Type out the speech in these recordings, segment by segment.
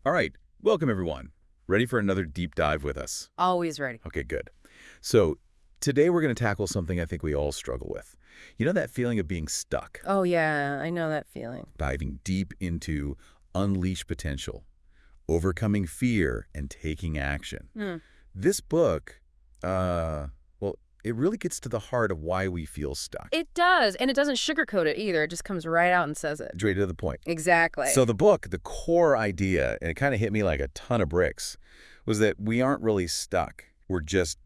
All right, welcome everyone. Ready for another deep dive with us? Always ready. Okay, good. So today we're going to tackle something I think we all struggle with. You know that feeling of being stuck, Oh, yeah, I know that feeling. diving deep into unleashed potential, overcoming fear, and taking action. Hmm. This book, it really gets to the heart of why we feel stuck. It does, and it doesn't sugarcoat it either. It just comes right out and says it. Straight to the point. Exactly. So the book, the core idea, and it kind of hit me like a ton of bricks, was that we aren't really stuck. We're just,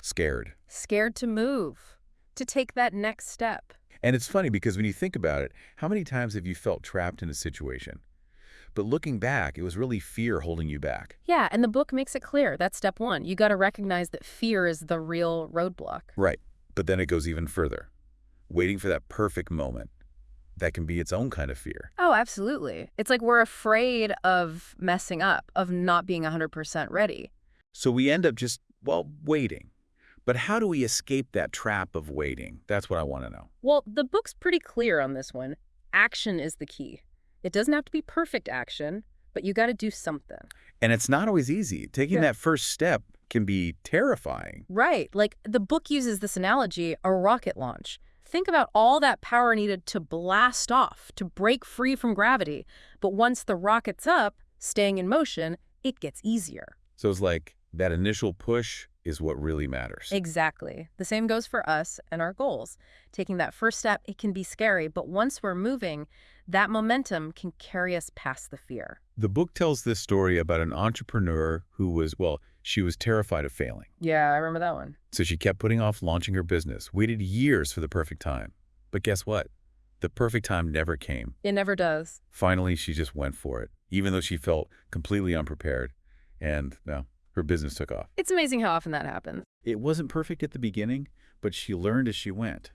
scared. Scared to move, to take that next step. And it's funny because when you think about it, how many times have you felt trapped in a situation? But looking back, it was really fear holding you back. Yeah, and the book makes it clear. That's step one. You got to recognize that fear is the real roadblock. Right. But then it goes even further. Waiting for that perfect moment. That can be its own kind of fear. Oh, absolutely. It's like we're afraid of messing up, of not being 100% ready. So we end up just, waiting. But how do we escape that trap of waiting? That's what I want to know. Well, the book's pretty clear on this one. Action is the key. It doesn't have to be perfect action, but you got to do something. And it's not always easy. Taking that first step can be terrifying. Right. Like the book uses this analogy, a rocket launch. Think about all that power needed to blast off, to break free from gravity. But once the rocket's up, staying in motion, it gets easier. So it's like that initial push is what really matters. Exactly. The same goes for us and our goals. Taking that first step, it can be scary, but once we're moving, that momentum can carry us past the fear. The book tells this story about an entrepreneur who was, she was terrified of failing. Yeah, I remember that one. So she kept putting off launching her business, waited years for the perfect time. But guess what? The perfect time never came. It never does. Finally, she just went for it, even though she felt completely unprepared. And, her business took off. It's amazing how often that happens. It wasn't perfect at the beginning, but she learned as she went.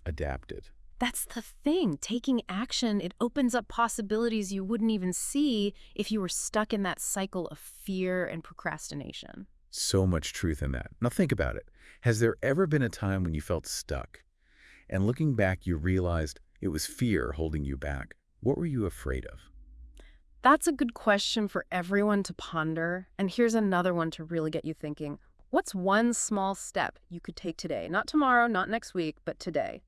Adapted. That's the thing. Taking action, it opens up possibilities you wouldn't even see if you were stuck in that cycle of fear and procrastination. So much truth in that. Now think about it. Has there ever been a time when you felt stuck? And looking back, you realized it was fear holding you back. What were you afraid of? That's a good question for everyone to ponder. And here's another one to really get you thinking. What's one small step you could take today? Not tomorrow, not next week, but today.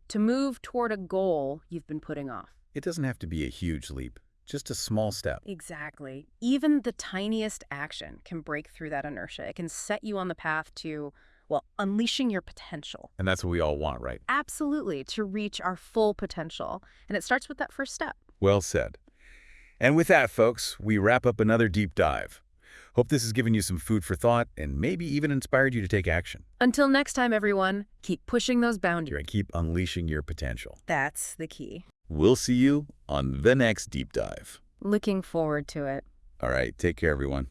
To move toward a goal you've been putting off. It doesn't have to be a huge leap, just a small step. Exactly. Even the tiniest action can break through that inertia. It can set you on the path to, unleashing your potential. And that's what we all want, right? Absolutely, to reach our full potential. And it starts with that first step. Well said. And with that, folks, we wrap up another deep dive. Hope this has given you some food for thought and maybe even inspired you to take action. Until next time, everyone, keep pushing those boundaries. And keep unleashing your potential. That's the key. We'll see you on the next deep dive. Looking forward to it. All right, take care, everyone.